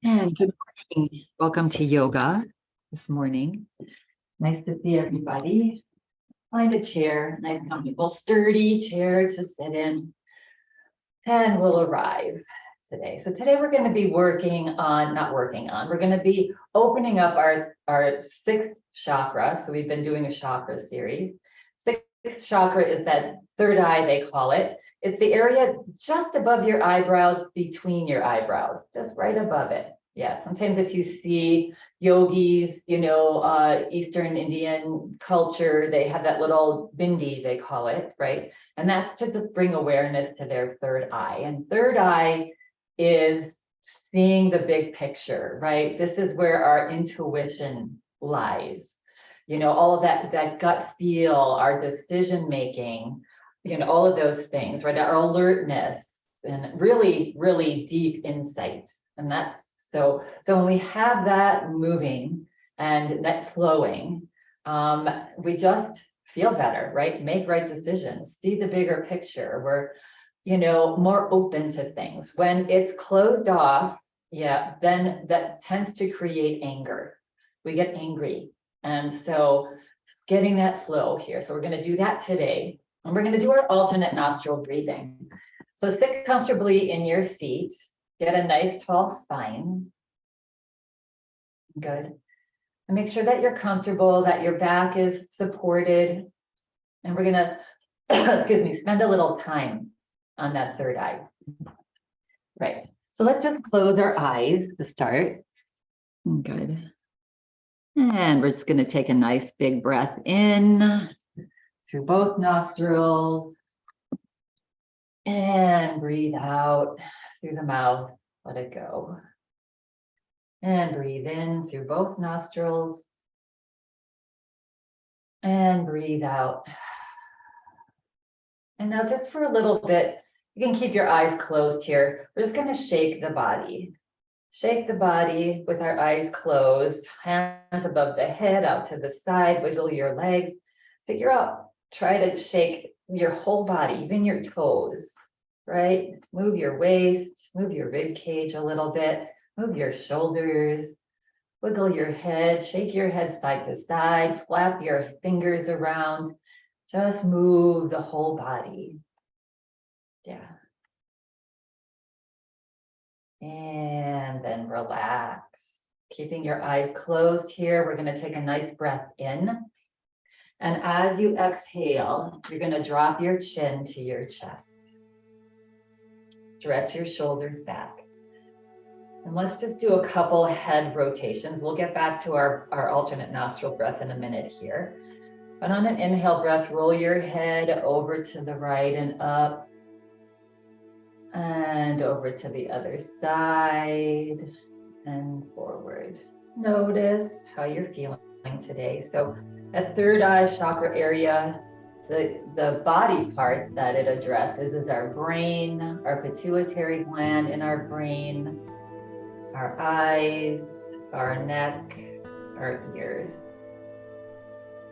And good morning. Welcome to yoga this morning. Nice to see everybody. Find a chair, nice, comfortable, sturdy chair to sit in, and we'll arrive today. So today we're going to be we're going to be opening up our sixth chakra. So we've been doing a chakra series. Sixth chakra is that third eye, they call it. It's the area just above your eyebrows, between your eyebrows, just right above it. Yeah, sometimes if you see yogis, Eastern Indian culture, they have that little bindi, they call it, right? And that's to bring awareness to their third eye. And third eye is seeing the big picture, right? This is where our intuition lies. All of that gut feel, our decision making, all of those things, right? Our alertness and really, really deep insight. And that's so when we have that moving and that flowing, we just feel better, right? Make right decisions, see the bigger picture. We're, more open to things. When it's closed off, then that tends to create anger. We get angry. And so just getting that flow here. So we're going to do that today. And we're going to do our alternate nostril breathing. So sit comfortably in your seat. Get a nice tall spine. Good. And make sure that you're comfortable, that your back is supported. And we're going to, spend a little time on that third eye. Right. So let's just close our eyes to start. Good. And we're just going to take a nice big breath in through both nostrils. And breathe out through the mouth. Let it go. And breathe in through both nostrils. And breathe out. And now just for a little bit, you can keep your eyes closed here. We're just going to shake the body. Shake the body with our eyes closed, hands above the head, out to the side, wiggle your legs. Figure out, try to shake your whole body, even your toes, right? Move your waist, move your rib cage a little bit, move your shoulders, wiggle your head, shake your head side to side, flap your fingers around, just move the whole body. Yeah. And then relax. Keeping your eyes closed here, we're going to take a nice breath in. And as you exhale, you're going to drop your chin to your chest. Stretch your shoulders back. And let's just do a couple head rotations. We'll get back to our alternate nostril breath in a minute here. But on an inhale breath, roll your head over to the right and up. And over to the other side and forward. Just notice how you're feeling today. So that third eye chakra area, the body parts that it addresses is our brain, our pituitary gland in our brain, our eyes, our neck, our ears.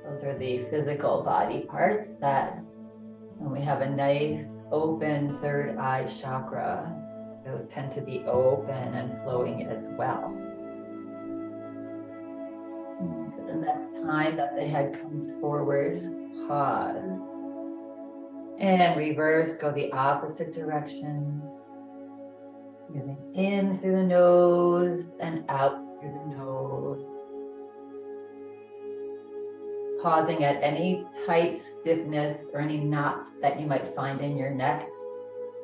Those are the physical body parts that when we have a nice open third eye chakra, those tend to be open and flowing as well. The next time that the head comes forward, pause. And reverse, go the opposite direction. Breathing in through the nose and out through the nose. Pausing at any tight stiffness or any knots that you might find in your neck.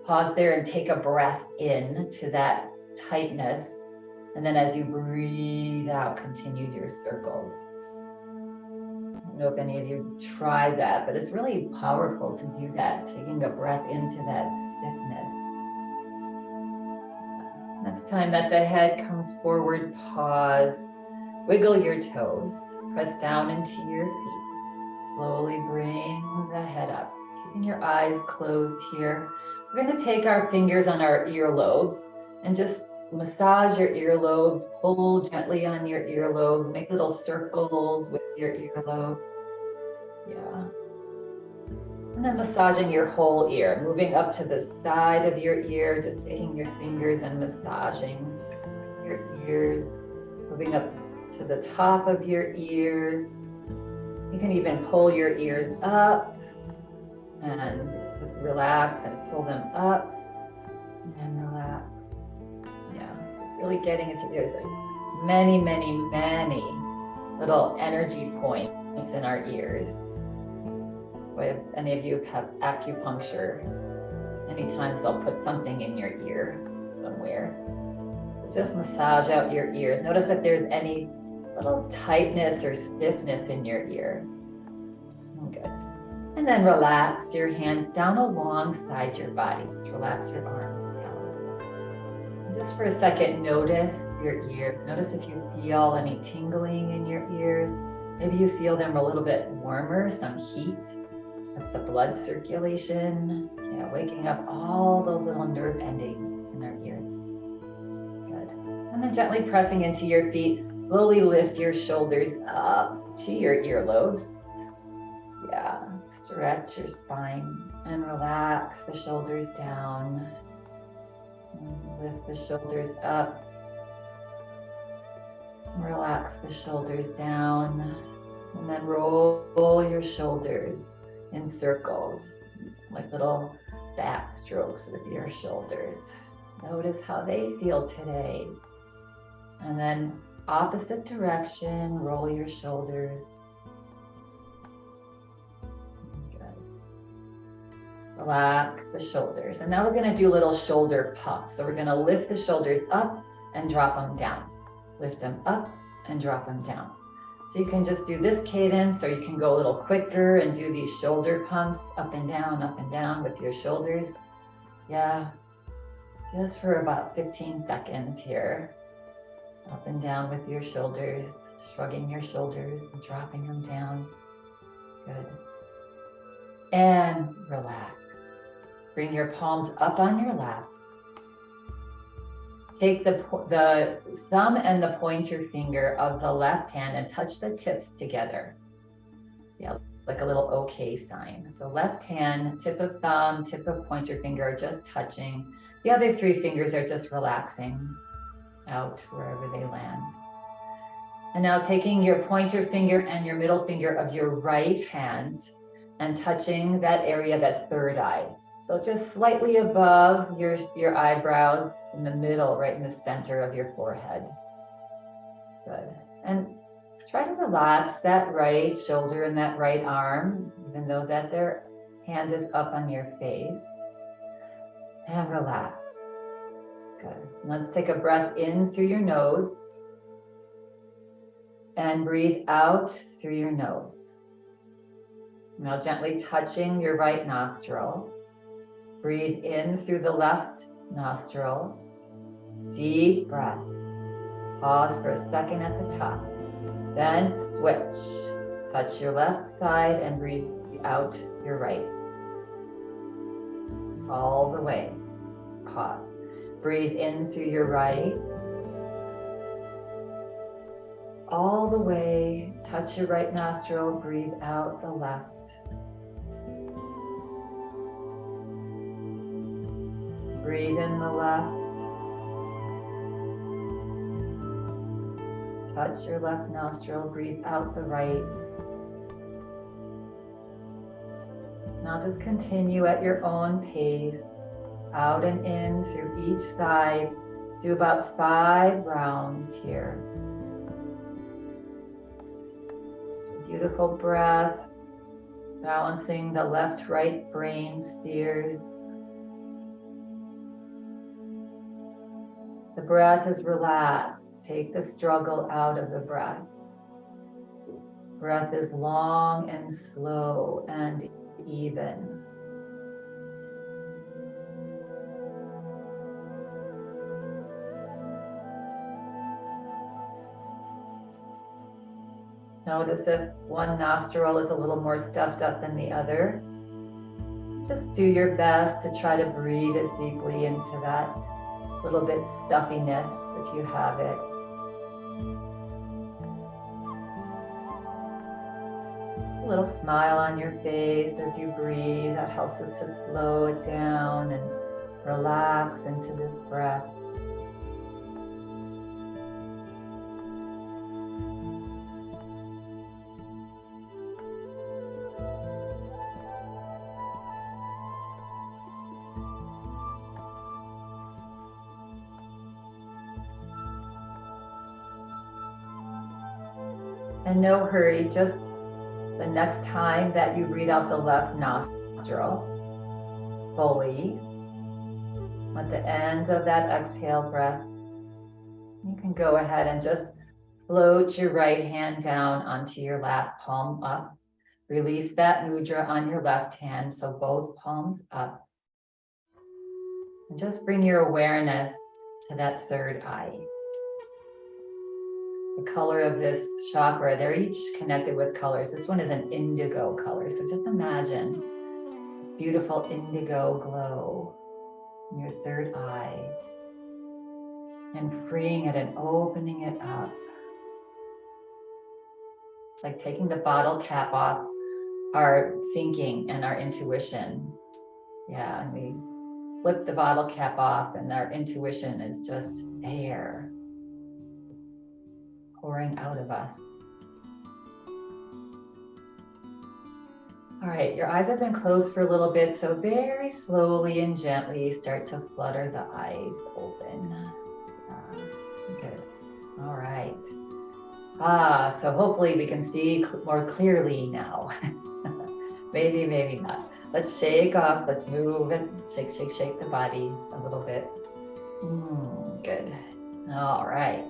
Pause there and take a breath in to that tightness. And then as you breathe out, continue your circles. I don't know if any of you tried that, but it's really powerful to do that, taking a breath into that stiffness. Next time that the head comes forward, pause, wiggle your toes, press down into your feet. Slowly bring the head up, keeping your eyes closed here. We're going to take our fingers on our earlobes and just massage your earlobes, pull gently on your earlobes, make little circles with your earlobes. Yeah. And then massaging your whole ear, moving up to the side of your ear, just taking your fingers and massaging your moving up to the top of your ears. You can even pull your ears up and relax and pull them up and relax. Yeah, just really getting into ears. There's many, many, many little energy points in our ears. So if any of you have acupuncture, many times they'll put something in your ear somewhere. Just massage out your ears. Notice if there's any little tightness or stiffness in your ear. Good. And then relax your hands down alongside your body. Just relax your arms down. Just for a second, notice your ears. Notice if you feel any tingling in your ears. Maybe you feel them a little bit warmer, some heat. That's the blood circulation. Yeah, waking up all those little nerve endings in our ears. Good. And then gently pressing into your feet. Slowly lift your shoulders up to your earlobes. Yeah, stretch your spine and relax the shoulders down. And lift the shoulders up. Relax the shoulders down. And then roll your shoulders in circles, like little back strokes with your shoulders. Notice how they feel today. And then opposite direction, roll your shoulders. Good. Relax the shoulders. And now we're going to do little shoulder pumps. So we're going to lift the shoulders up and drop them down. Lift them up and drop them down. So you can just do this cadence, or you can go a little quicker and do these shoulder pumps up and down with your shoulders. Yeah, just for about 15 seconds here. Up and down with your shoulders, shrugging your shoulders and dropping them down. Good. And relax. Bring your palms up on your lap. Take the thumb and the pointer finger of the left hand and touch the tips together. Yeah, like a little OK sign. So left hand, tip of thumb, tip of pointer finger are just touching. The other three fingers are just relaxing out wherever they land. And now taking your pointer finger and your middle finger of your right hand and touching that area, that third eye. So just slightly above your eyebrows, in the middle, right in the center of your forehead. Good. And try to relax that right shoulder and that right arm, even though that their hand is up on your face. And relax. Good. Let's take a breath in through your nose and breathe out through your nose. Now gently touching your right nostril. Breathe in through the left nostril. Deep breath. Pause for a second at the top. Then switch. Touch your left side and breathe out your right. All the way. Pause. Breathe in through your right. All the way. Touch your right nostril. Breathe out the left. Breathe in the left. Touch your left nostril. Breathe out the right. Now just continue at your own pace. Out and in through each side. Do about 5 rounds here. Beautiful breath. Balancing the left-right brain spheres. The breath is relaxed. Take the struggle out of the breath. Breath is long and slow and even. Notice if one nostril is a little more stuffed up than the other. Just do your best to try to breathe as deeply into that little bit stuffiness if you have it. A little smile on your face as you breathe. That helps us to slow it down and relax into this breath. And no hurry, just the next time that you breathe out the left nostril fully, at the end of that exhale breath, you can go ahead and just float your right hand down onto your lap, palm up. Release that mudra on your left hand, so both palms up. And just bring your awareness to that third eye. The color of this chakra, they're each connected with colors. This one is an indigo color, so just imagine this beautiful indigo glow in your third eye and freeing it and opening it up. It's like taking the bottle cap off our thinking and our intuition. Yeah, and we flip the bottle cap off and our intuition is just air pouring out of us. All right, your eyes have been closed for a little bit, so very slowly and gently start to flutter the eyes open. Good. All right. So hopefully we can see more clearly now. Maybe, maybe not. Let's shake off, let's move and shake the body a little bit. Good. All right.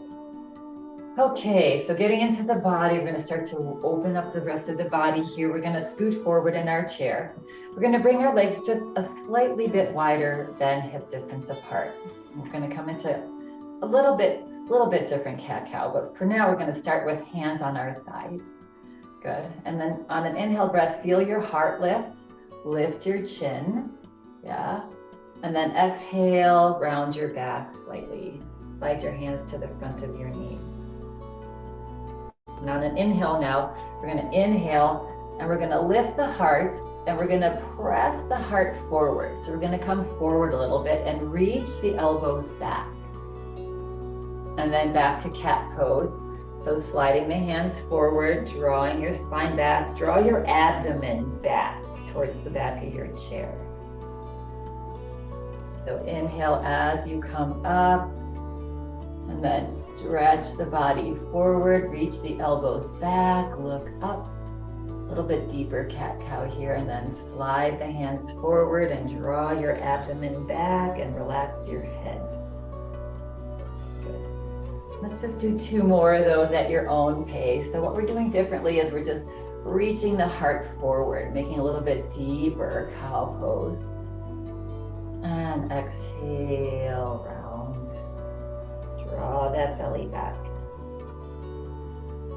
Okay, so getting into the body, we're going to start to open up the rest of the body here. We're going to scoot forward in our chair. We're going to bring our legs just a slightly bit wider than hip distance apart. We're going to come into a little bit different cat-cow, but for now we're going to start with hands on our thighs. Good. And then on an inhale breath, feel your heart lift your chin. Yeah. And then exhale, round your back slightly. Slide your hands to the front of your knees. And on an inhale now, we're going to inhale and we're going to lift the heart and we're going to press the heart forward. So we're going to come forward a little bit and reach the elbows back. And then back to cat pose. So sliding the hands forward, drawing your spine back, draw your abdomen back towards the back of your chair. So inhale as you come up. And then stretch the body forward, reach the elbows back, look up, a little bit deeper cat-cow here, and then slide the hands forward and draw your abdomen back and relax your head. Good. Let's just do 2 more of those at your own pace. So what we're doing differently is we're just reaching the heart forward, making a little bit deeper cow pose. And exhale, round. Draw that belly back.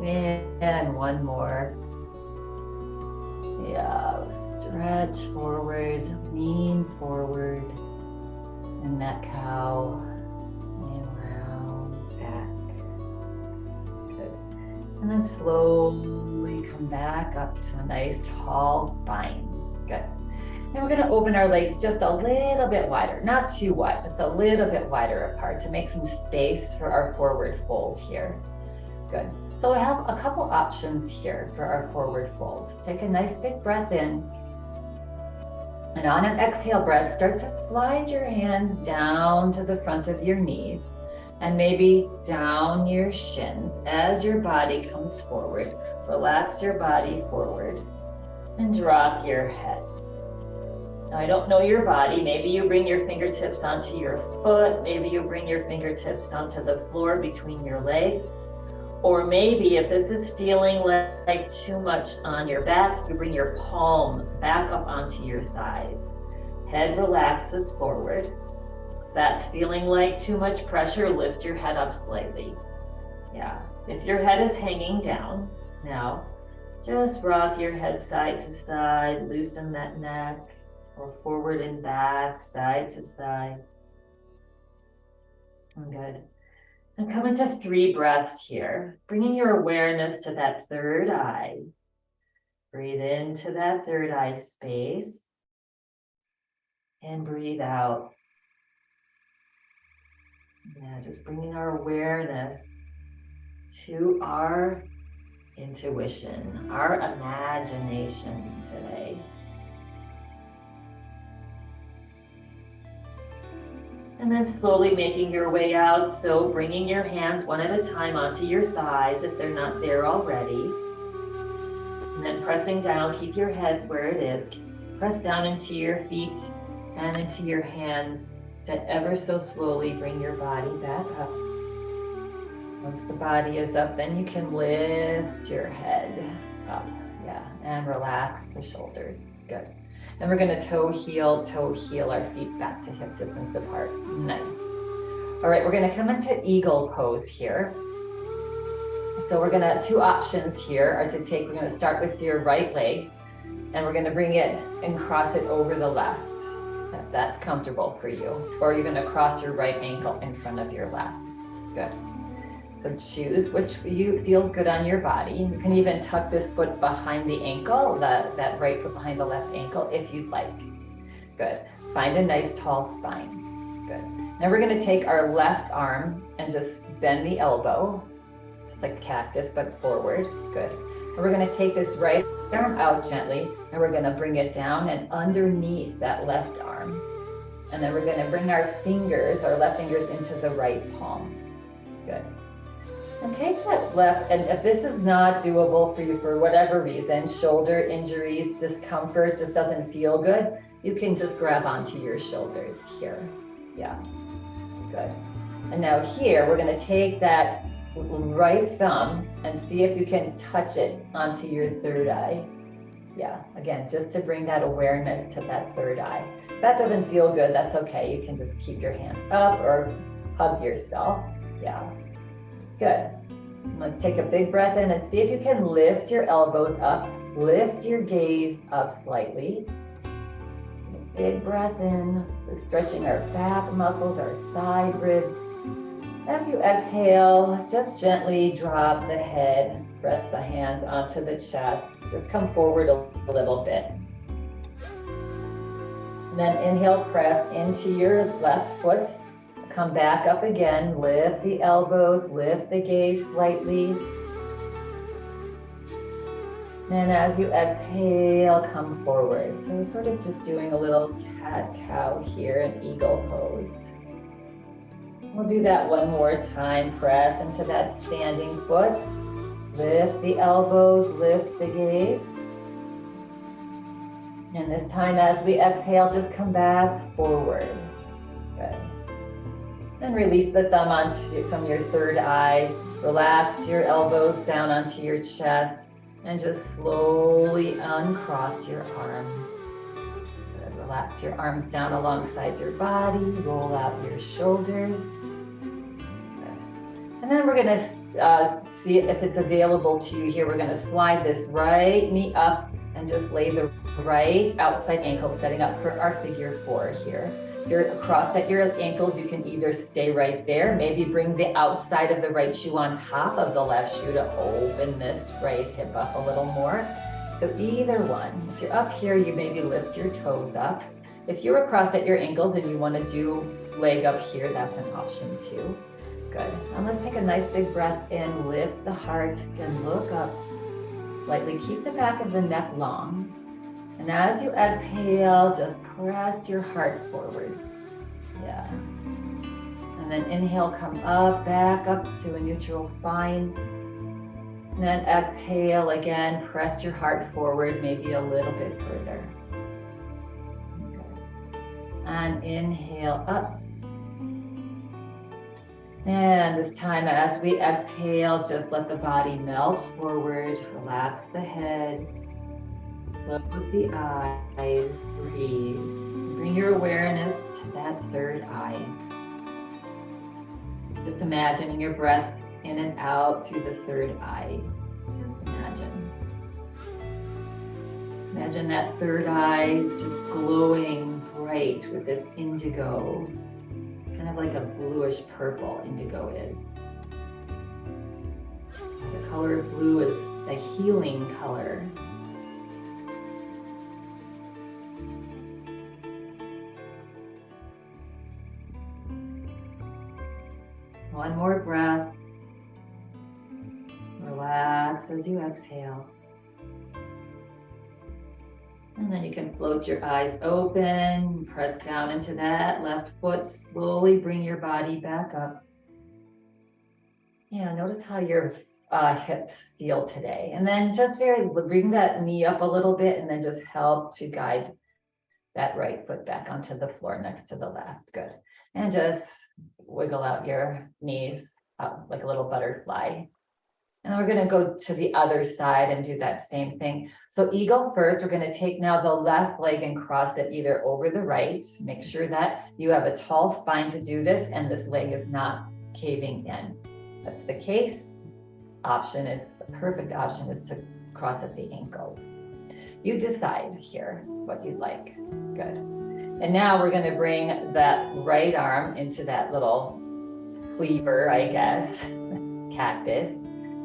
And 1 more. Yeah, stretch forward, lean forward. And that cow. And round back. Good. And then slowly come back up to a nice tall spine. Good. And we're going to open our legs just a little bit wider, not too wide, just a little bit wider apart to make some space for our forward fold here. Good. So I have a couple options here for our forward folds. Take a nice big breath in. And on an exhale breath, start to slide your hands down to the front of your knees and maybe down your shins as your body comes forward. Relax your body forward and drop your head. Now, I don't know your body. Maybe you bring your fingertips onto your foot. Maybe you bring your fingertips onto the floor between your legs. Or maybe if this is feeling like too much on your back, you bring your palms back up onto your thighs. Head relaxes forward. If that's feeling like too much pressure, lift your head up slightly. Yeah, if your head is hanging down, now just rock your head side to side, loosen that neck. Or forward and back, side to side. Good. And come into 3 breaths here, bringing your awareness to that third eye. Breathe into that third eye space and breathe out. Yeah, just bringing our awareness to our intuition, our imagination today. And then slowly making your way out. So bringing your hands one at a time onto your thighs if they're not there already. And then pressing down, keep your head where it is. Press down into your feet and into your hands to ever so slowly bring your body back up. Once the body is up, then you can lift your head up. Yeah, and relax the shoulders. Good. And we're going to toe heel our feet back to hip distance apart. Nice. All right, we're going to come into eagle pose here. So we're going to, two options here are to take, we're going to start with your right leg and we're going to bring it and cross it over the left, if that's comfortable for you. Or you're going to cross your right ankle in front of your left. Good. So choose which feels good on your body. You can even tuck this foot behind the ankle, that right foot behind the left ankle if you'd like. Good. Find a nice tall spine. Good. Now we're going to take our left arm and just bend the elbow, just like cactus, but forward. Good. And we're going to take this right arm out gently, and we're going to bring it down and underneath that left arm. And then we're going to bring our fingers, our left fingers, into the right palm. Good. And take that left, and if this is not doable for you for whatever reason, shoulder injuries, discomfort, just doesn't feel good, you can just grab onto your shoulders here. Yeah, good. And now here, we're going to take that right thumb and see if you can touch it onto your third eye. Yeah, again, just to bring that awareness to that third eye. If that doesn't feel good, that's okay. You can just keep your hands up or hug yourself. Yeah. Good. Let's take a big breath in and see if you can lift your elbows up. Lift your gaze up slightly. Big breath in. So stretching our back muscles, our side ribs. As you exhale, just gently drop the head. Press the hands onto the chest. Just come forward a little bit. And then inhale, press into your left foot. Come back up again, lift the elbows, lift the gaze slightly. And as you exhale, come forward. So we're sort of just doing a little cat-cow here in eagle pose. We'll do that one more time. Press into that standing foot. Lift the elbows, lift the gaze. And this time as we exhale, just come back forward. Good. And release the thumb from your third eye. Relax your elbows down onto your chest and just slowly uncross your arms. Good. Relax your arms down alongside your body. Roll out your shoulders. Good. And then we're going to see if it's available to you here. We're going to slide this right knee up and just lay the right outside ankle, setting up for our figure 4 here. If you're across at your ankles, you can either stay right there, maybe bring the outside of the right shoe on top of the left shoe to open this right hip up a little more. So either one. If you're up here, you maybe lift your toes up. If you're across at your ankles and you want to do leg up here, that's an option too. Good. And let's take a nice big breath in, lift the heart, and look up. Slightly keep the back of the neck long. And as you exhale, just press your heart forward. Yeah. And then inhale, come up, back up to a neutral spine. And then exhale again, press your heart forward, maybe a little bit further. Okay. And inhale up. And this time as we exhale, just let the body melt forward, relax the head. Close the eyes, breathe. Bring your awareness to that third eye. Just imagining your breath in and out through the third eye. Just imagine. Imagine that third eye is just glowing bright with this indigo. It's kind of like a bluish purple indigo is. The color of blue is a healing color. One more breath. Relax as you exhale. And then you can float your eyes open, press down into that left foot, slowly bring your body back up. Yeah, notice how your hips feel today. And then just bring that knee up a little bit and then just help to guide that right foot back onto the floor next to the left. Good. And just wiggle out your knees like a little butterfly. And then we're going to go to the other side and do that same thing. So eagle first, we're going to take now the left leg and cross it either over the right. Make sure that you have a tall spine to do this and this leg is not caving in. If that's the case, the perfect option is to cross at the ankles. You decide here what you'd like. Good. And now we're going to bring that right arm into that little cleaver, I guess, cactus.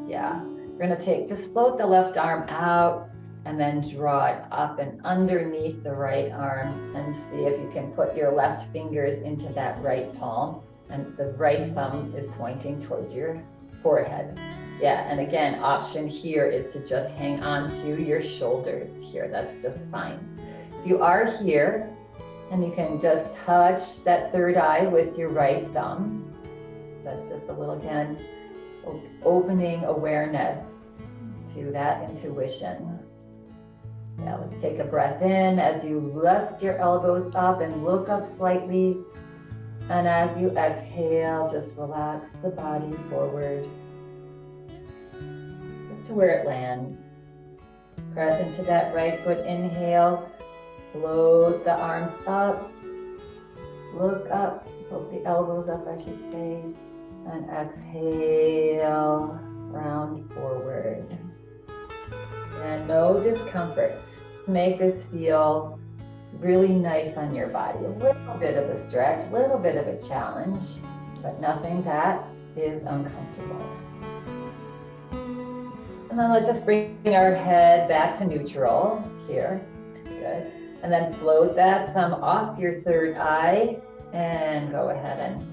Yeah, we're going to just float the left arm out and then draw it up and underneath the right arm and see if you can put your left fingers into that right palm and the right thumb is pointing towards your forehead. Yeah, and again, option here is to just hang on to your shoulders here. That's just fine. If you are here and you can just touch that third eye with your right thumb. That's just a little, again, opening awareness to that intuition. Yeah, let's take a breath in as you lift your elbows up and look up slightly. And as you exhale, just relax the body forward just to where it lands. Press into that right foot, inhale, float the arms up, look up, float the elbows up, I should say. And exhale, round forward. And no discomfort. Just make this feel really nice on your body. A little bit of a stretch, a little bit of a challenge, but nothing that is uncomfortable. And then let's just bring our head back to neutral here. Good. And then float that thumb off your third eye and go ahead and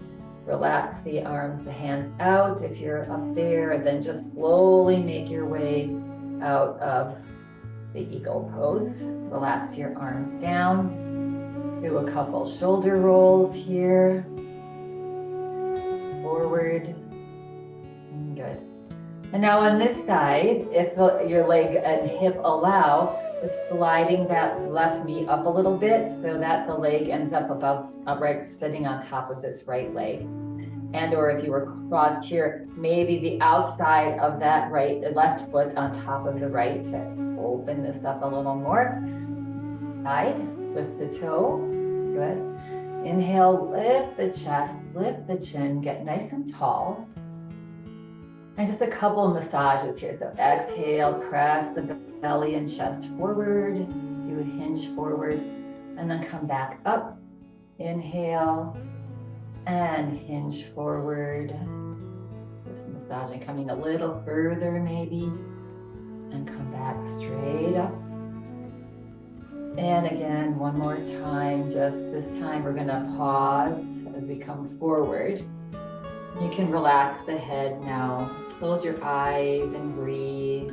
relax the arms, the hands out if you're up there, and then just slowly make your way out of the eagle pose. Relax your arms down. Let's do a couple shoulder rolls here. Forward. Good. And now on this side, if your leg and hip allow, just sliding that left knee up a little bit so that the leg ends up upright, sitting on top of this right leg. And or if you were crossed here, maybe the outside of that left foot on top of the right to open this up a little more. Side, lift the toe, good. Inhale, lift the chest, lift the chin, get nice and tall. And just a couple massages here. So exhale, press the belly and chest forward, do a hinge forward, and then come back up. Inhale and hinge forward. Just massaging, coming a little further maybe, and come back straight up. And again, one more time, just this time we're gonna pause as we come forward. You can relax the head now. Close your eyes and breathe.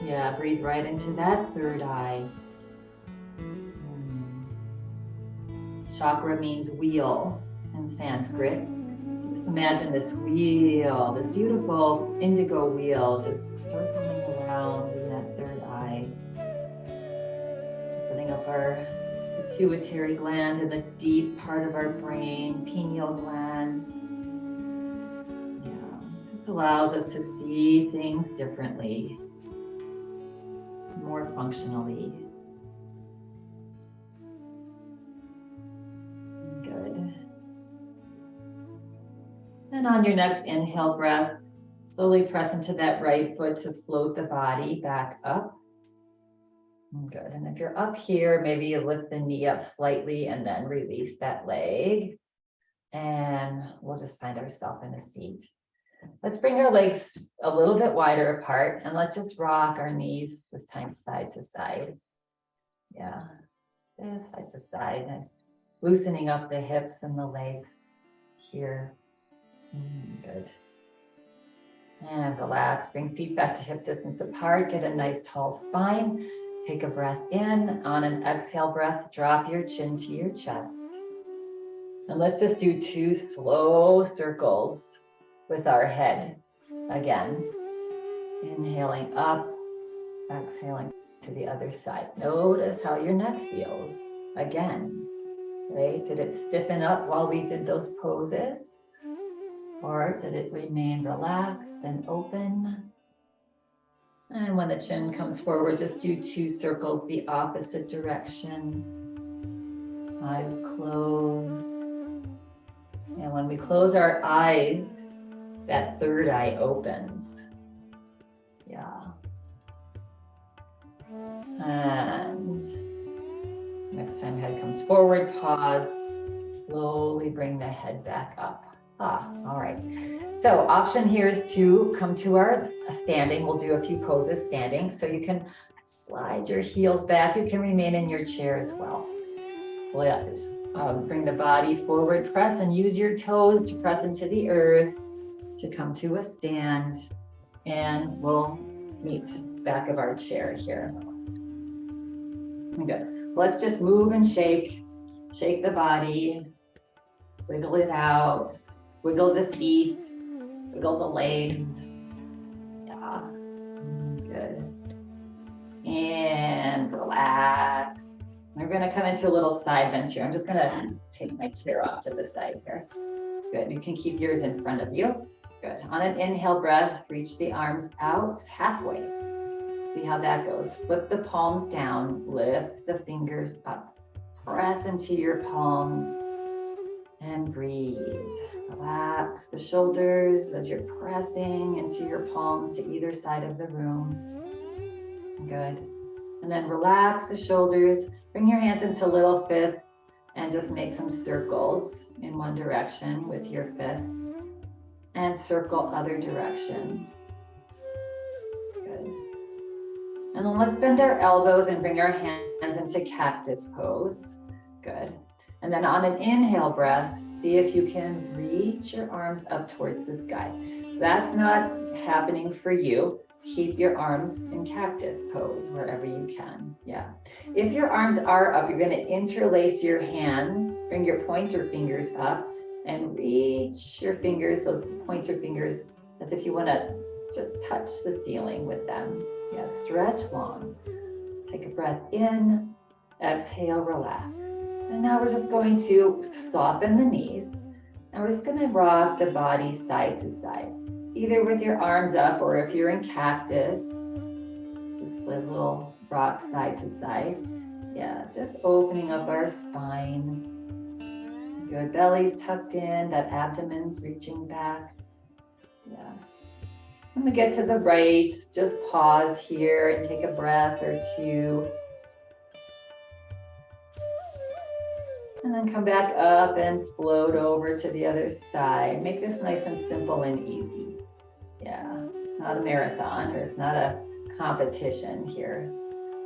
Yeah, breathe right into that third eye. Chakra means wheel in Sanskrit. So just imagine this wheel, this beautiful indigo wheel just circling around in that third eye. Opening up our pituitary gland in the deep part of our brain, pineal gland. Allows us to see things differently, more functionally. Good. And on your next inhale breath, slowly press into that right foot to float the body back up. Good. And if you're up here, maybe you lift the knee up slightly and then release that leg. And we'll just find ourselves in a seat. Let's bring our legs a little bit wider apart and let's just rock our knees this time side to side. Yeah, this side to side, nice. Loosening up the hips and the legs here. Good. And relax, bring feet back to hip distance apart, get a nice tall spine. take a breath in. On an exhale breath, drop your chin to your chest. And let's just do 2 slow circles with our head. Again, inhaling up, exhaling to the other side. Notice how your neck feels. Again, right? Did it stiffen up while we did those poses? Or did it remain relaxed and open? And when the chin comes forward, just do 2 circles the opposite direction. Eyes closed. And when we close our eyes, that third eye opens. Yeah. And next time head comes forward, pause. Slowly bring the head back up. All right. So option here is to come to our standing. We'll do a few poses standing. So you can slide your heels back. You can remain in your chair as well. Bring the body forward, press, and use your toes to press into the earth to come to a stand. And we'll meet back of our chair here. Good. Let's just move and shake. Shake the body. Wiggle it out. Wiggle the feet. Wiggle the legs. Yeah. Good. And relax. We're going to come into a little side bend here. I'm just going to take my chair off to the side here. Good. You can keep yours in front of you. Good. On an inhale breath, reach the arms out halfway. See how that goes. Flip the palms down. Lift the fingers up. Press into your palms and breathe. Relax the shoulders as you're pressing into your palms to either side of the room. Good. And then relax the shoulders. Bring your hands into little fists and just make some circles in one direction with your fists and circle other direction. Good. And then let's bend our elbows and bring our hands into cactus pose. Good. And then on an inhale breath, see if you can reach your arms up towards the sky. If that's not happening for you, keep your arms in cactus pose wherever you can. Yeah. If your arms are up, you're going to interlace your hands, bring your pointer fingers up and reach your fingers, those pointer fingers, as if you want to just touch the ceiling with them. Yeah, stretch long. Take a breath in, exhale, relax. And now we're just going to soften the knees. And we're just going to rock the body side to side, either with your arms up or if you're in cactus, just a little rock side to side. Yeah, just opening up our spine. Good, belly's tucked in, that abdomen's reaching back. Yeah. When we get to the right, just pause here and take a breath or 2. And then come back up and float over to the other side. Make this nice and simple and easy. Yeah, it's not a marathon or it's not a competition here.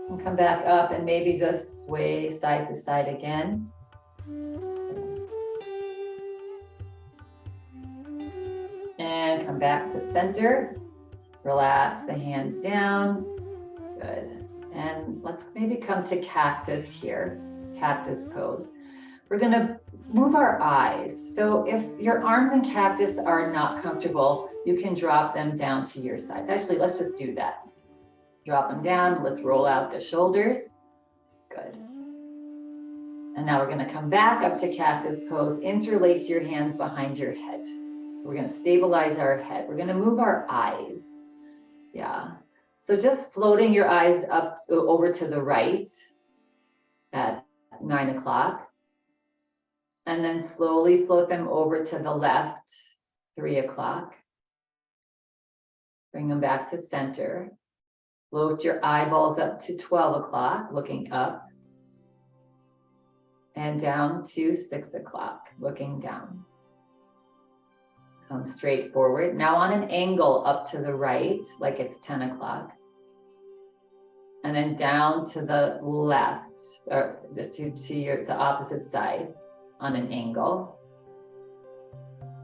And come back up and maybe just sway side to side again. And come back to center. Relax the hands down. Good. And let's maybe come to cactus here, cactus pose. We're going to move our eyes. So if your arms in cactus are not comfortable, you can drop them down to your sides. Actually, let's just do that. Drop them down. Let's roll out the shoulders. Good. And now we're going to come back up to cactus pose. Interlace your hands behind your head. We're going to stabilize our head. We're going to move our eyes. Yeah. So just floating your eyes up over to the right at 9 o'clock. And then slowly float them over to the left, 3 o'clock. Bring them back to center. Float your eyeballs up to 12 o'clock, looking up. And down to 6 o'clock, looking down. Come straight forward. Now on an angle up to the right, like it's 10 o'clock. And then down to the left, or to the opposite side on an angle.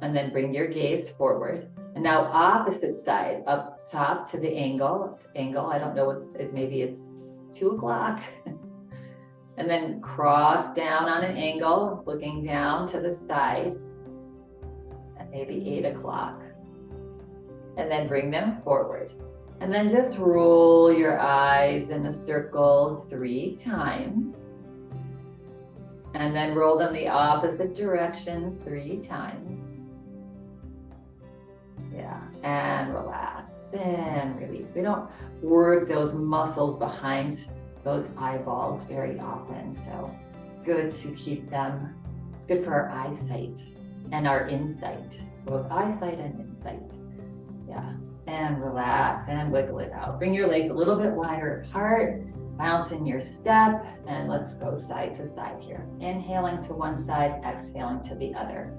And then bring your gaze forward. And now opposite side, up top to the angle. I don't know what, maybe it's It's 2 o'clock. And then cross down on an angle, looking down to the side at maybe 8 o'clock. And then bring them forward. And then just roll your eyes in a circle 3 times. And then roll them the opposite direction 3 times. Yeah, and relax and release. We don't work those muscles behind those eyeballs very often, so it's good to keep them. It's good for our eyesight and our insight, both eyesight and insight. Yeah, and relax and wiggle it out. Bring your legs a little bit wider apart, bounce in your step, and let's go side to side here. Inhaling to one side, exhaling to the other.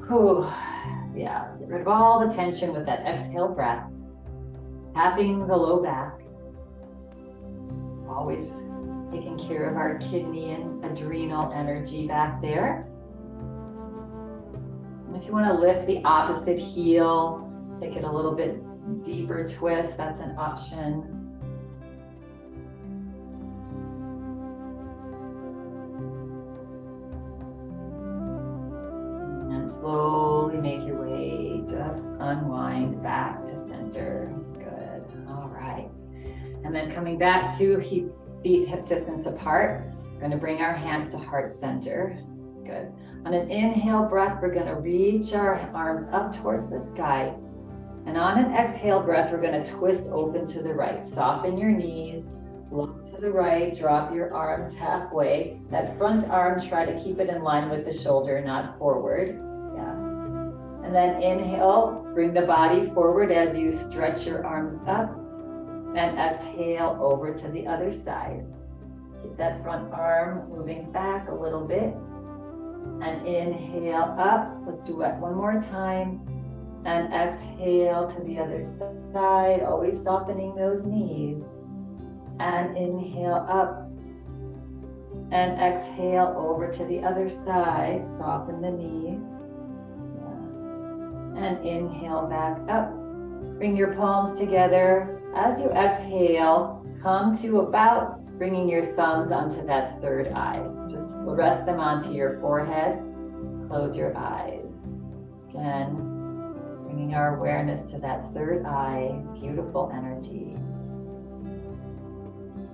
Whew. Yeah, get rid of all the tension with that exhale breath. Tapping the low back. Always taking care of our kidney and adrenal energy back there. And if you want to lift the opposite heel, take it a little bit deeper twist, that's an option. And slowly make your way, just unwind back to center. Good, all right. And then coming back to feet hip distance apart, we're going to bring our hands to heart center. Good. On an inhale breath, we're going to reach our arms up towards the sky. And on an exhale breath, we're going to twist open to the right. Soften your knees, look to the right, drop your arms halfway. That front arm, try to keep it in line with the shoulder, not forward. Yeah. And then inhale, bring the body forward as you stretch your arms up. And exhale over to the other side. Keep that front arm moving back a little bit. And inhale up. Let's do it one more time. And exhale to the other side, always softening those knees. And inhale up. And exhale over to the other side, soften the knees. Yeah. And inhale back up. Bring your palms together. As you exhale, come to about bringing your thumbs onto that third eye. Just rest them onto your forehead. Close your eyes. Again, bringing our awareness to that third eye, beautiful energy.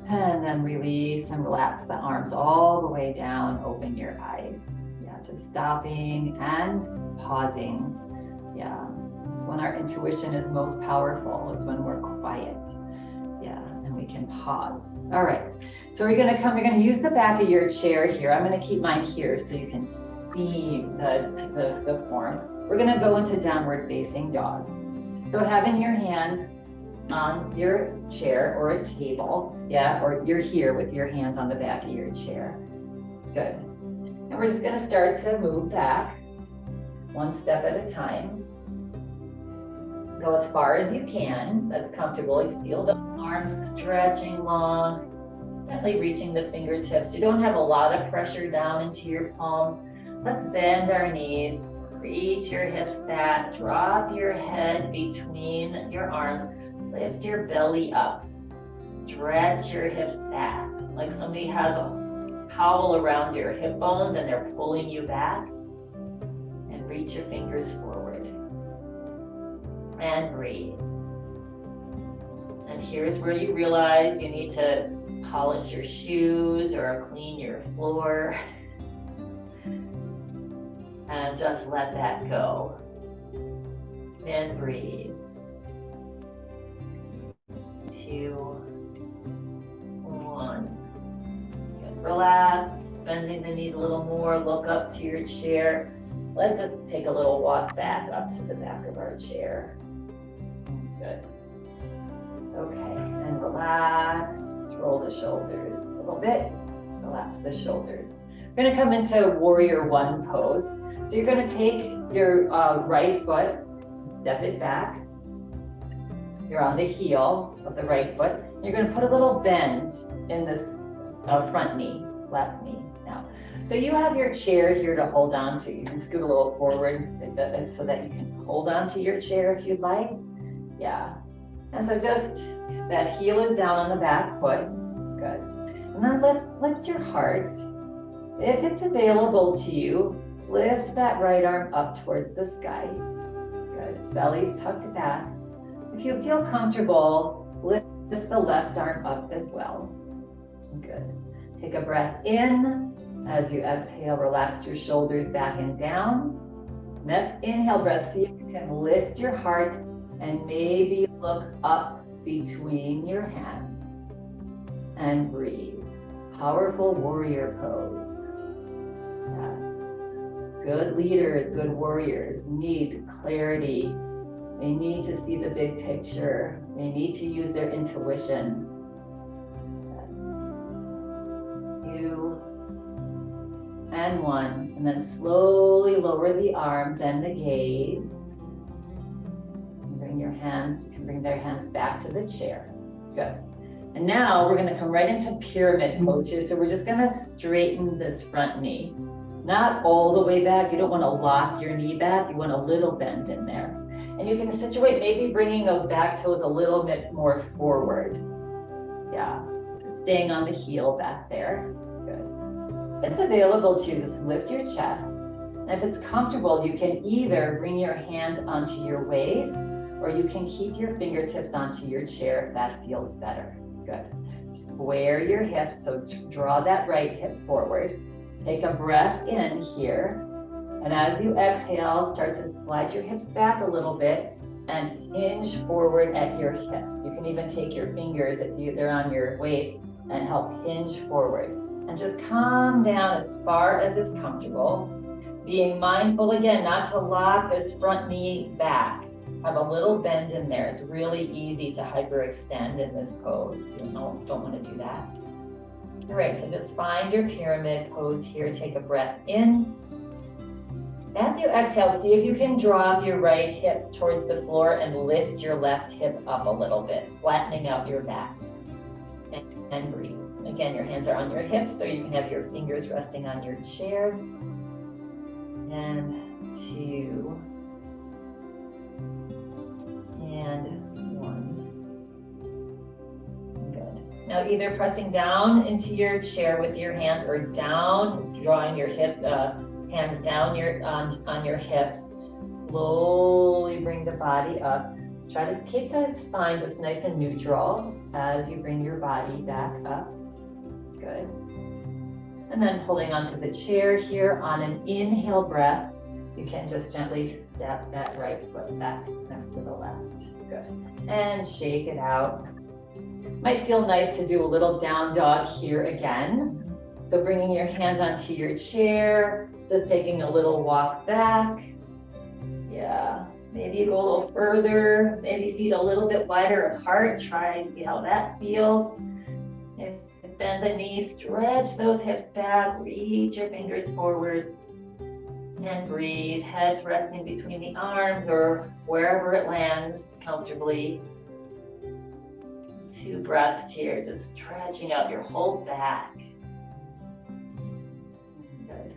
And then release and relax the arms all the way down. Open your eyes. Yeah, just stopping and pausing. Yeah. It's when our intuition is most powerful, is when we're quiet. Yeah, and we can pause. All right, so you're gonna use the back of your chair here. I'm gonna keep mine here so you can see the form. We're gonna go into downward facing dog. So having your hands on your chair or a table, yeah, or you're here with your hands on the back of your chair. Good. And we're just gonna start to move back one step at a time. Go as far as you can, that's comfortable. You feel the arms stretching long, gently reaching the fingertips. You don't have a lot of pressure down into your palms. Let's bend our knees, reach your hips back, drop your head between your arms, lift your belly up, stretch your hips back, like somebody has a towel around your hip bones and they're pulling you back, and reach your fingers forward. And breathe. And here's where you realize you need to polish your shoes or clean your floor. And just let that go. And breathe. 2, 1. Good. Relax, bending the knees a little more, look up to your chair. Let's just take a little walk back up to the back of our chair. Good. Okay, and relax. Let's roll the shoulders a little bit. Relax the shoulders. We're going to come into warrior one pose. So you're going to take your right foot, step it back. You're on the heel of the right foot. You're going to put a little bend in the front knee, left knee now. So you have your chair here to hold on to. You can scoot a little forward so that you can hold on to your chair if you'd like. Yeah. And so just that heel is down on the back foot. Good. And then lift your heart. If it's available to you, lift that right arm up towards the sky. Good. Belly's tucked back. If you feel comfortable, lift the left arm up as well. Good. Take a breath in. As you exhale, relax your shoulders back and down. Next inhale breath, see if you can lift your heart and maybe look up between your hands. And breathe. Powerful warrior pose. Yes. Good leaders, good warriors need clarity. They need to see the big picture. They need to use their intuition. Yes. 2 and 1. And then slowly lower the arms and the gaze. Bring your hands, you can bring their hands back to the chair. Good. And now we're going to come right into pyramid pose here. So we're just going to straighten this front knee. Not all the way back. You don't want to lock your knee back. You want a little bend in there. And you can situate maybe bringing those back toes a little bit more forward. Yeah. Staying on the heel back there. Good. It's available to just lift your chest. And if it's comfortable, you can either bring your hands onto your waist or you can keep your fingertips onto your chair if that feels better. Good. Square your hips, so draw that right hip forward. Take a breath in here. And as you exhale, start to slide your hips back a little bit and hinge forward at your hips. You can even take your fingers, if they're on your waist, and help hinge forward. And just come down as far as is comfortable. Being mindful again, not to lock this front knee back. Have a little bend in there. It's really easy to hyperextend in this pose. You don't want to do that. All right, so just find your pyramid pose here. Take a breath in. As you exhale, see if you can drop your right hip towards the floor and lift your left hip up a little bit, flattening out your back. And breathe. Again, your hands are on your hips, so you can have your fingers resting on your chair. And 2. And 1. Good. Now either pressing down into your chair with your hands or down, drawing your hip, hands down on your hips. Slowly bring the body up. Try to keep the spine just nice and neutral as you bring your body back up. Good. And then holding onto the chair here on an inhale breath, you can just gently step that right foot back next to the left. Good. And shake it out. Might feel nice to do a little down dog here again. So bringing your hands onto your chair, just taking a little walk back. Yeah. Maybe you go a little further, maybe feet a little bit wider apart. Try, see how that feels. Bend the knees, stretch those hips back, reach your fingers forward, and breathe. Heads resting between the arms or wherever it lands comfortably. 2 breaths here, just stretching out your whole back. Good.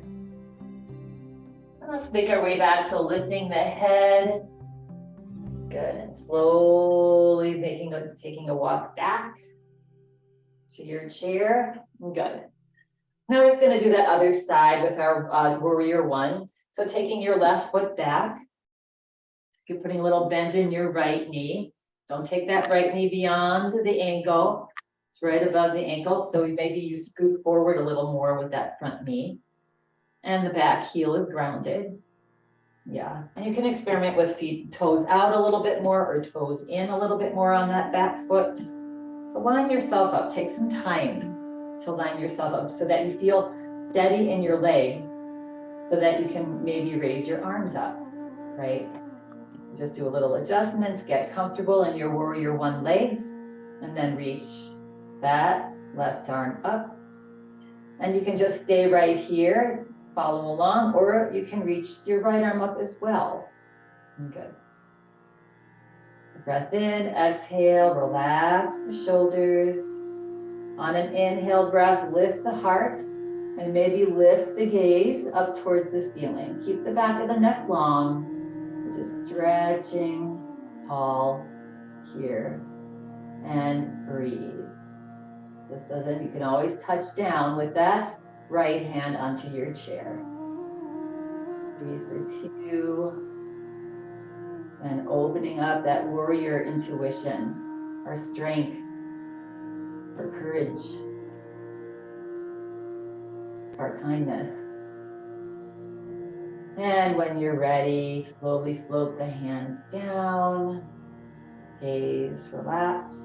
And let's make our way back, so lifting the head. Good, and slowly taking a walk back to your chair. Good. Now we're just going to do that other side with our warrior 1. So taking your left foot back, you're putting a little bend in your right knee. Don't take that right knee beyond the ankle. It's right above the ankle. So maybe you scoot forward a little more with that front knee. And the back heel is grounded. Yeah. And you can experiment with feet, toes out a little bit more or toes in a little bit more on that back foot. So line yourself up. Take some time to line yourself up so that you feel steady in your legs, so that you can maybe raise your arms up, right? Just do a little adjustments, get comfortable in your warrior 1 legs, and then reach that left arm up. And you can just stay right here, follow along, or you can reach your right arm up as well. Good. Breath in, exhale, relax the shoulders. On an inhale breath, lift the heart and maybe lift the gaze up towards the ceiling. Keep the back of the neck long. Just stretching tall here. And breathe. Just so that you can always touch down with that right hand onto your chair. Breathe for 2. And opening up that warrior intuition, our strength, our courage, our kindness. And when you're ready, slowly float the hands down, gaze relax,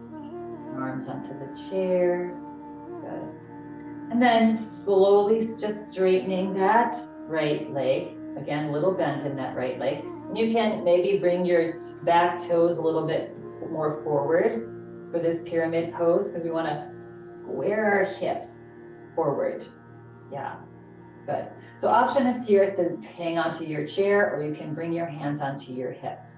arms onto the chair. Good. And then slowly just straightening that right leg. Again, a little bend in that right leg. And you can maybe bring your back toes a little bit more forward for this pyramid pose, because we want to square our hips forward. Yeah, good. So option is here is to hang onto your chair, or you can bring your hands onto your hips.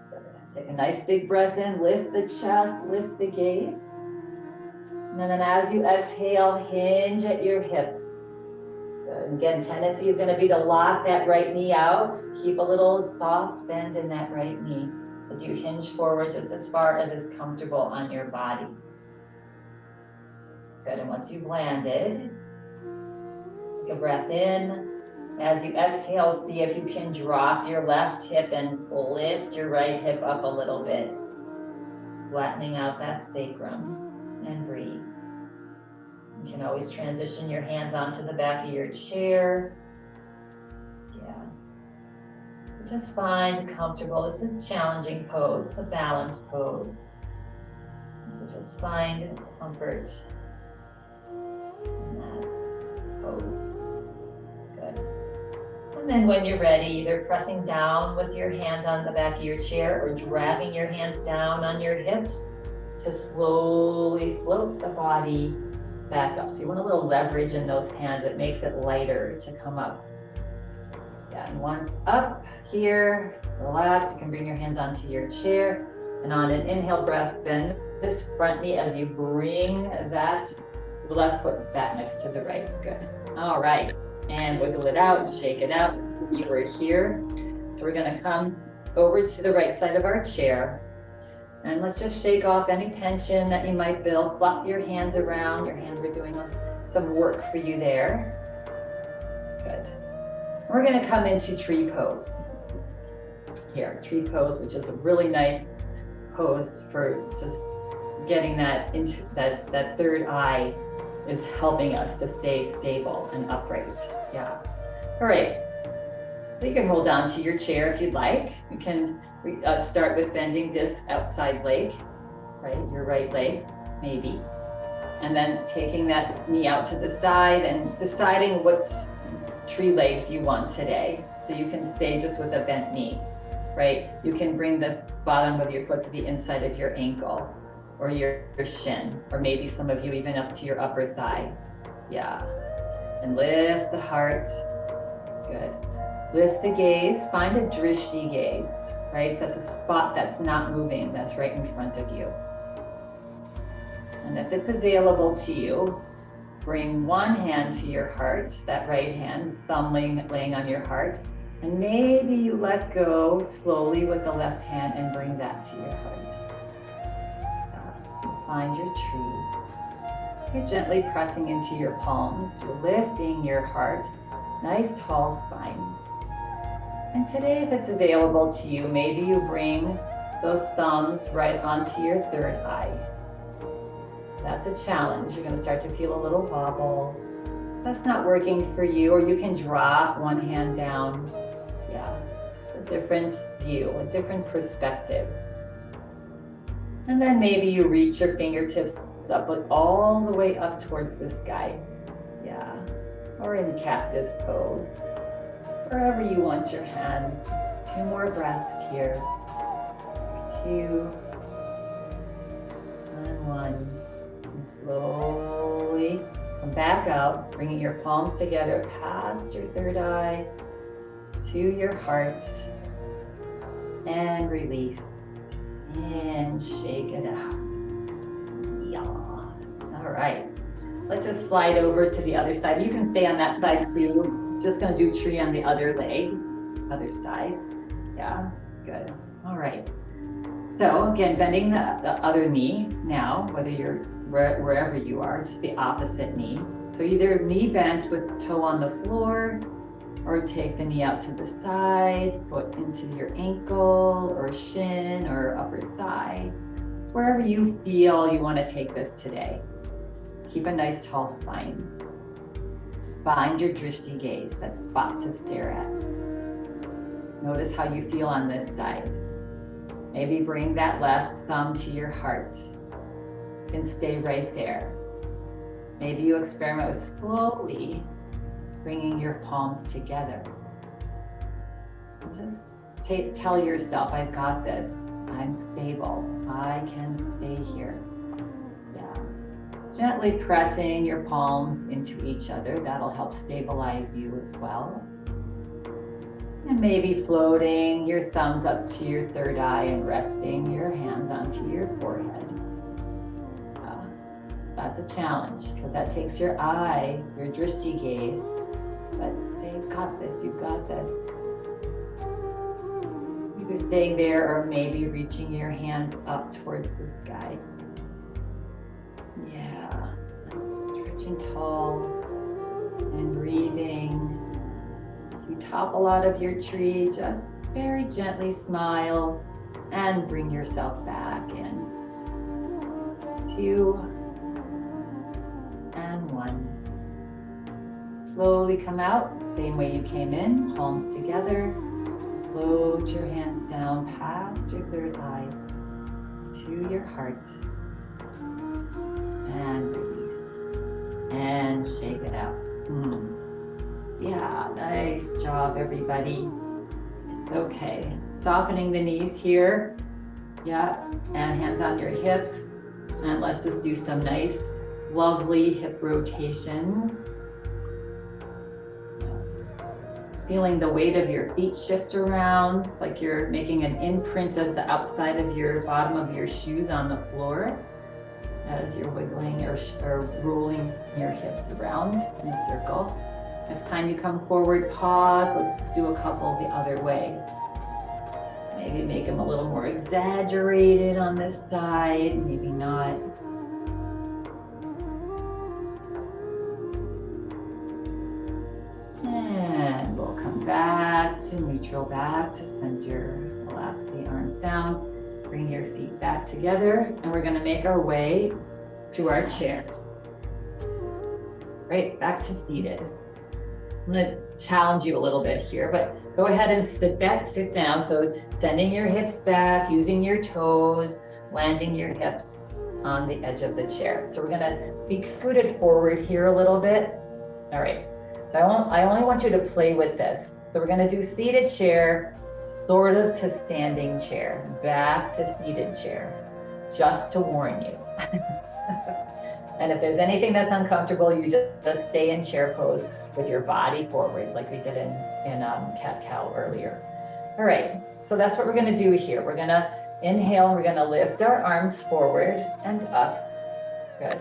Good. Take a nice big breath in, lift the chest, lift the gaze. And then as you exhale, hinge at your hips. Good. Again, tendency is going to be to lock that right knee out. Keep a little soft bend in that right knee as you hinge forward just as far as is comfortable on your body. Good. And once you've landed, take a breath in. As you exhale, see if you can drop your left hip and lift your right hip up a little bit, flattening out that sacrum, and breathe. You can always transition your hands onto the back of your chair. Yeah. Just find comfortable. This is a challenging pose. It's a balanced pose. So just find comfort in that pose. Good. And then when you're ready, either pressing down with your hands on the back of your chair or dragging your hands down on your hips to slowly float the body back up. So you want a little leverage in those hands. It makes it lighter to come up. Yeah, and once up here, relax. You can bring your hands onto your chair. And on an inhale breath, bend this front knee as you bring that left foot back next to the right. Good. All right. And wiggle it out, shake it out. You were here. So we're going to come over to the right side of our chair. And let's just shake off any tension that you might build. Flop your hands around. Your hands are doing some work for you there. Good. We're going to come into tree pose. Here, tree pose, which is a really nice pose for just getting that into that third eye is helping us to stay stable and upright. Yeah. All right. So you can hold on to your chair if you'd like. You can start with bending this outside leg, right? Your right leg, maybe. And then taking that knee out to the side and deciding what tree legs you want today. So you can stay just with a bent knee, right? You can bring the bottom of your foot to the inside of your ankle or your shin, or maybe some of you even up to your upper thigh. Yeah. And lift the heart. Good. Lift the gaze. Find a drishti gaze, right? That's a spot that's not moving. That's right in front of you. And if it's available to you, bring one hand to your heart, that right hand, thumb laying on your heart. And maybe you let go slowly with the left hand and bring that to your heart. Find your tree. You're gently pressing into your palms. You're lifting your heart. Nice tall spine. And today, if it's available to you, maybe you bring those thumbs right onto your third eye. That's a challenge. You're going to start to feel a little wobble. That's not working for you, or you can drop one hand down. Yeah, a different view, a different perspective. And then maybe you reach your fingertips up, like all the way up towards the sky. Yeah, or in cactus pose. Wherever you want your hands. 2 more breaths here. 2 and 1. And slowly come back up, bringing your palms together past your third eye to your heart. And release. And shake it out. Yeah. All right. Let's just slide over to the other side. You can stay on that side too. Just going to do tree on the other leg, other side. Yeah, good. All right. So again, bending the other knee now, whether you're wherever you are, just the opposite knee. So either knee bent with toe on the floor, or take the knee out to the side, foot into your ankle or shin or upper thigh. It's wherever you feel you want to take this today. Keep a nice tall spine. Find your drishti gaze, that spot to stare at. Notice how you feel on this side. Maybe bring that left thumb to your heart. You can stay right there. Maybe you experiment with slowly bringing your palms together. Just tell yourself, I've got this. I'm stable. I can stay here. Yeah. Gently pressing your palms into each other. That'll help stabilize you as well. And maybe floating your thumbs up to your third eye and resting your hands onto your forehead. That's a challenge because that takes your eye, your drishti gaze. But say, you've got this, you've got this. Either staying there or maybe reaching your hands up towards the sky. Yeah, stretching tall and breathing. If you topple out of your tree, just very gently smile and bring yourself back in. 2 and 1. Slowly come out, same way you came in, palms together. Float your hands down past your third eye to your heart. And release. And shake it out. Yeah, nice job, everybody. Okay, softening the knees here. Yeah, and hands on your hips. And let's just do some nice, lovely hip rotations. Feeling the weight of your feet shift around, like you're making an imprint of the outside of your bottom of your shoes on the floor as you're wiggling or rolling your hips around in a circle. Next time you come forward, pause. Let's just do a couple the other way. Maybe make them a little more exaggerated on this side, maybe not. And we'll come back to neutral, back to center. Relax the arms down. Bring your feet back together. And we're going to make our way to our chairs. Right, back to seated. I'm going to challenge you a little bit here, but go ahead and sit down. So sending your hips back, using your toes, landing your hips on the edge of the chair. So we're going to be scooted forward here a little bit. All right. I only want you to play with this. So we're going to do seated chair, sort of to standing chair, back to seated chair, just to warn you. And if there's anything that's uncomfortable, you just stay in chair pose with your body forward, like we did in cat-cow earlier. All right, so that's what we're going to do here. We're going to inhale, and we're going to lift our arms forward and up. Good.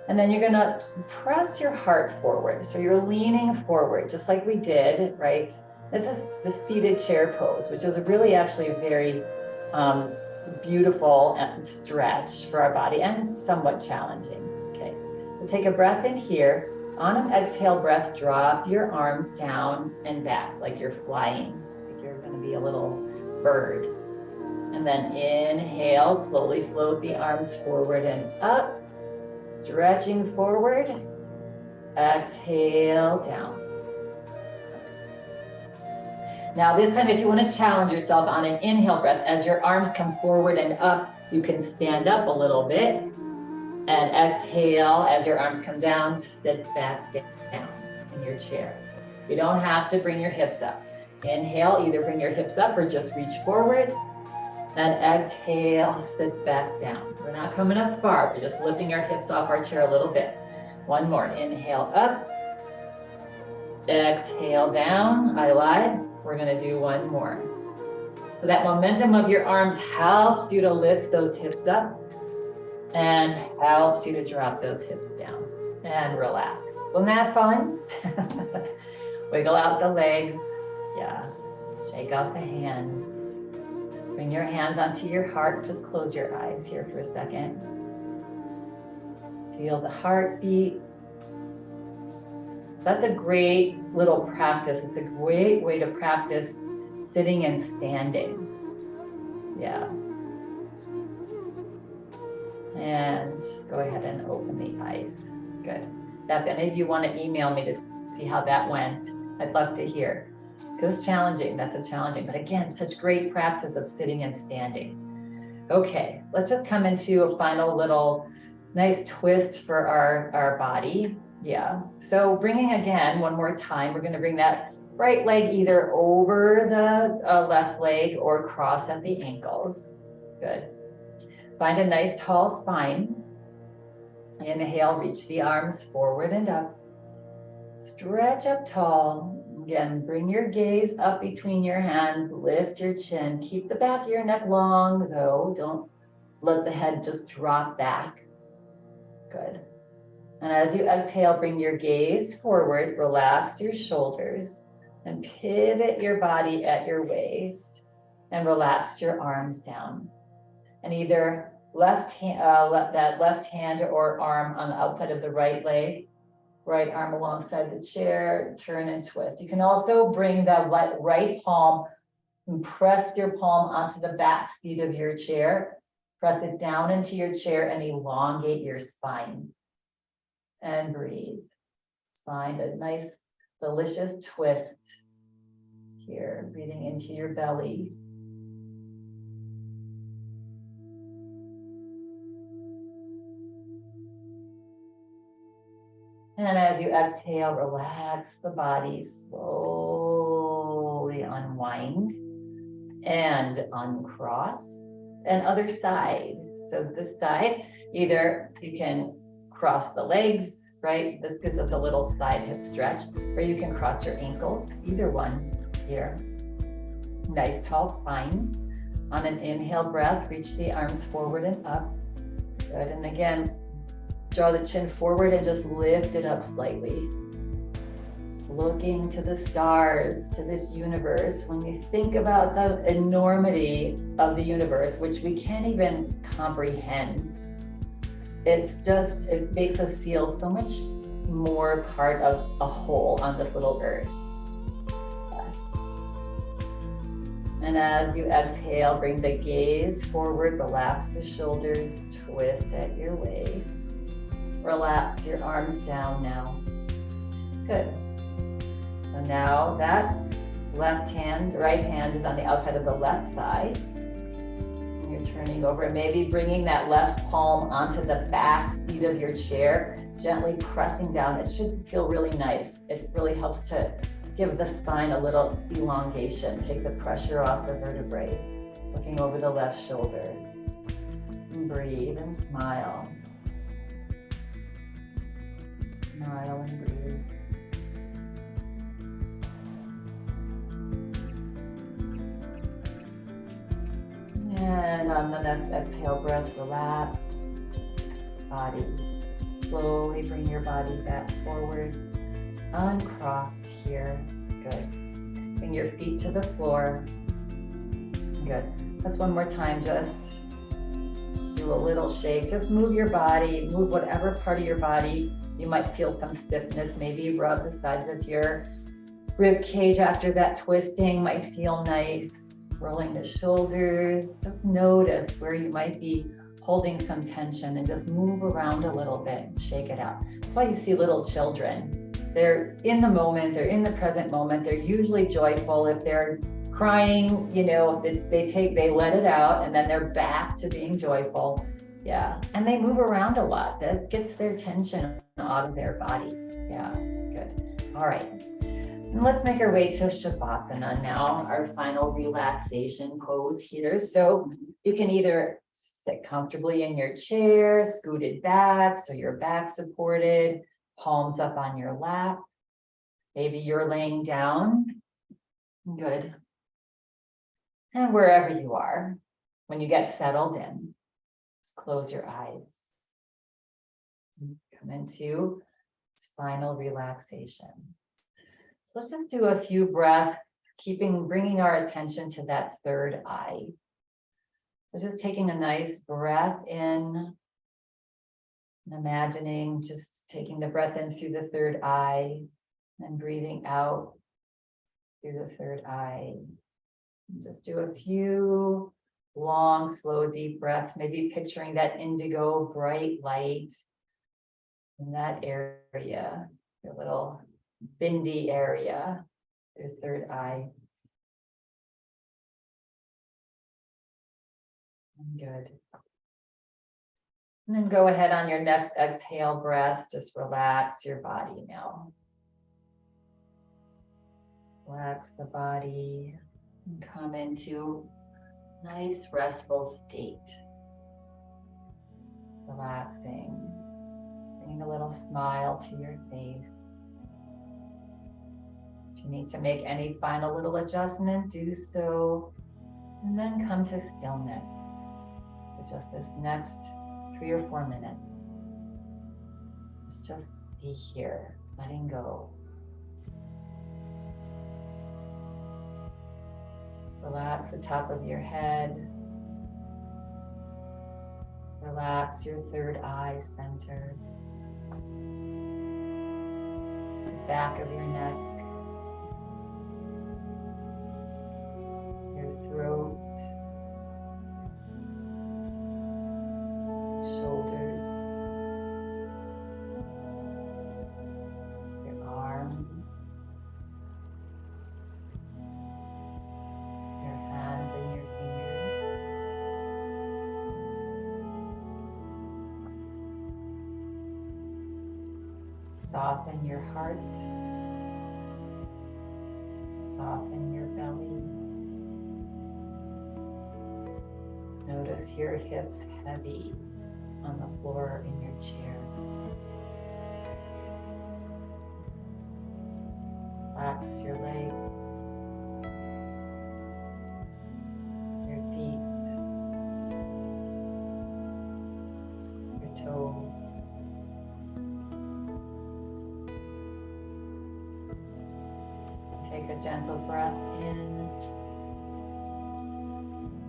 And then you're going to press your heart forward. So you're leaning forward, just like we did, right? This is the seated chair pose, which is really actually a very beautiful stretch for our body and somewhat challenging. Okay, so take a breath in here. On an exhale breath, drop your arms down and back like you're flying, like you're going to be a little bird. And then inhale, slowly float the arms forward and up. Stretching forward, exhale down. Now this time, if you want to challenge yourself on an inhale breath, as your arms come forward and up, you can stand up a little bit. And exhale, as your arms come down, sit back down in your chair. You don't have to bring your hips up. Inhale, either bring your hips up or just reach forward. And exhale, sit back down. We're not coming up far, we're just lifting our hips off our chair a little bit. One more, inhale up. Exhale down, I lied. We're gonna do one more. So that momentum of your arms helps you to lift those hips up and helps you to drop those hips down and relax. Wasn't that fun? Wiggle out the legs. Yeah, shake out the hands. Bring your hands onto your heart. Just close your eyes here for a second. Feel the heartbeat. That's a great little practice. It's a great way to practice sitting and standing. Yeah. And go ahead and open the eyes. Good. If any of you want to email me to see how that went, I'd love to hear. Because it's challenging. That's a challenging. But again, such great practice of sitting and standing. Okay, let's just come into a final little nice twist for our body. Yeah. So bringing again, one more time, we're going to bring that right leg either over the left leg or cross at the ankles. Good. Find a nice tall spine. Inhale, reach the arms forward and up. Stretch up tall. Again, bring your gaze up between your hands. Lift your chin. Keep the back of your neck long, though. Don't let the head just drop back. Good. And as you exhale, bring your gaze forward. Relax your shoulders and pivot your body at your waist and relax your arms down. And either left hand or arm on the outside of the right leg, right arm alongside the chair, turn and twist. You can also bring the right palm and press your palm onto the back seat of your chair. Press it down into your chair and elongate your spine. And breathe. Find a nice, delicious twist here, breathing into your belly. And as you exhale, relax the body, slowly unwind and uncross. And other side. So this side, either you can cross the legs, right? This gives us a little side hip stretch, or you can cross your ankles, either one here. Nice tall spine. On an inhale breath, reach the arms forward and up. Good, and again, draw the chin forward and just lift it up slightly. Looking to the stars, to this universe. When you think about the enormity of the universe, which we can't even comprehend, it makes us feel so much more part of a whole on this little earth. Yes. And as you exhale, bring the gaze forward, relax the shoulders, twist at your waist. Relax your arms down now. Good. So now that right hand is on the outside of the left thigh. And you're turning over, maybe bringing that left palm onto the back seat of your chair, gently pressing down. It should feel really nice. It really helps to give the spine a little elongation, take the pressure off the vertebrae. Looking over the left shoulder. And breathe and smile. Smile and breathe. And on the next exhale breath, relax body. Slowly bring your body back forward. Uncross here. Good. Bring your feet to the floor. Good. Let's one more time. Just do a little shake. Just move your body. Move whatever part of your body. You might feel some stiffness. Maybe rub the sides of your rib cage after that twisting. Might feel nice. Rolling the shoulders. Just notice where you might be holding some tension and just move around a little bit and shake it out. That's why you see little children. They're in the moment. They're in the present moment. They're usually joyful. If they're crying, you know, they let it out and then they're back to being joyful. Yeah. And they move around a lot. That gets their tension out of their body. Yeah. Good. All right. And let's make our way to Shavasana now, our final relaxation pose here. So you can either sit comfortably in your chair, scooted back, so your back supported, palms up on your lap. Maybe you're laying down. Good. And wherever you are, when you get settled in, just close your eyes. Come into final relaxation. So let's just do a few breaths, bringing our attention to that third eye. So just taking a nice breath in and imagining just taking the breath in through the third eye and breathing out through the third eye. And just do a few long, slow, deep breaths, maybe picturing that indigo bright light in that area, your little bindi area, your third eye. Good. And then go ahead on your next exhale breath, just relax your body now. Relax the body and come into a nice restful state. Relaxing, bringing a little smile to your face. If you need to make any final little adjustment, do so, and then come to stillness. So just this next 3 or 4 minutes. Let's just be here, letting go. Relax the top of your head. Relax your third eye center. The back of your neck. Your throat. Shoulders. Your arms. Your hands and your fingers. Soften your heart. Soften your belly. Notice your hips heavy on the floor in your chair. Relax your legs, your feet, your toes. Take a gentle breath in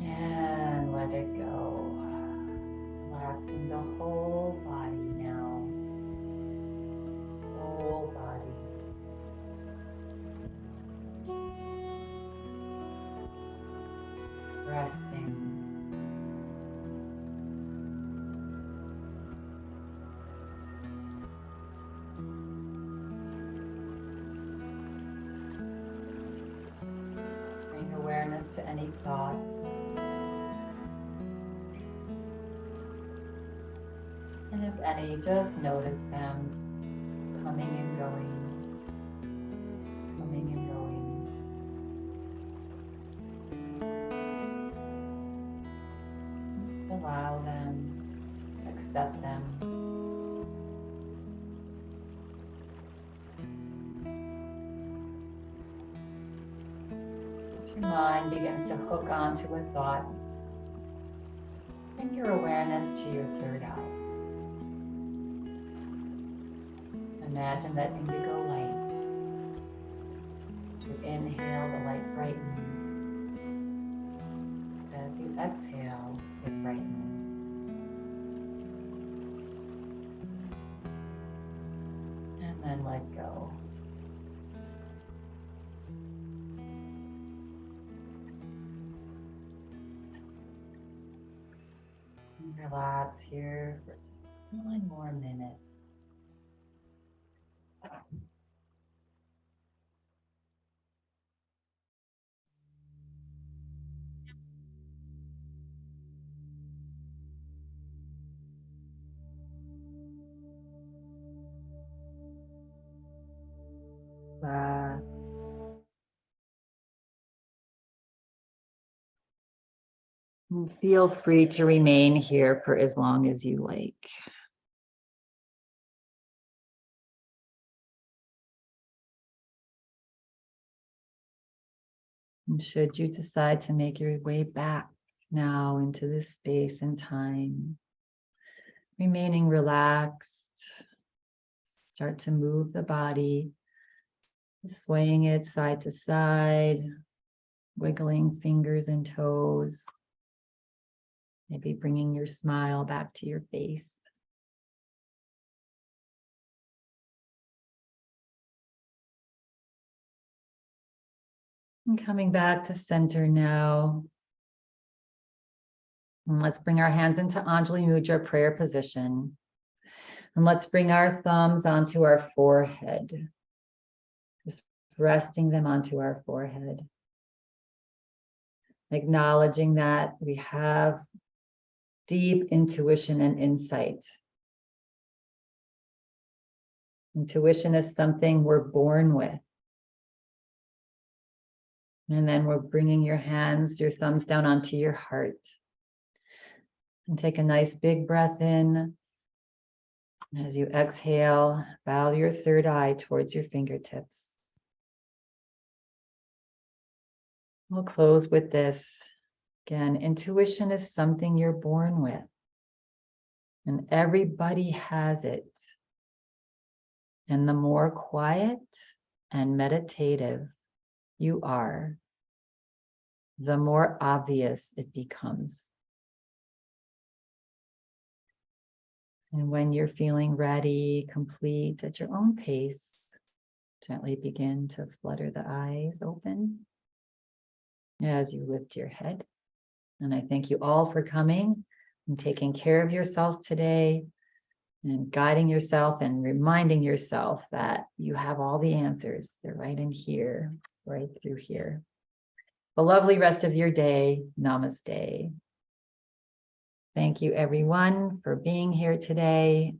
and let it go. Relaxing the whole body now. Whole body. Resting. Bring awareness to any thoughts. And if any, just notice them coming and going, coming and going. Just allow them, accept them. If your mind begins to hook onto a thought, just bring your awareness to your third eye. Imagine that indigo light. As you inhale, the light brightens. As you exhale, it brightens. And then let go. And relax here for just 1 more minute. Relax. And feel free to remain here for as long as you like. And should you decide to make your way back now into this space and time, remaining relaxed, start to move the body, swaying it side to side, wiggling fingers and toes. Maybe bringing your smile back to your face. And coming back to center now. And let's bring our hands into Anjali Mudra prayer position. And let's bring our thumbs onto our forehead. Just resting them onto our forehead. Acknowledging that we have deep intuition and insight. Intuition is something we're born with. And then we're bringing your hands, your thumbs down onto your heart. And take a nice big breath in. As you exhale, bow your third eye towards your fingertips. We'll close with this. Again, intuition is something you're born with. And everybody has it. And the more quiet and meditative you are, the more obvious it becomes. And when you're feeling ready, complete at your own pace, gently begin to flutter the eyes open as you lift your head. And I thank you all for coming and taking care of yourselves today and guiding yourself and reminding yourself that you have all the answers. They're right in here, right through here. A lovely rest of your day. Namaste. Thank you, everyone, for being here today.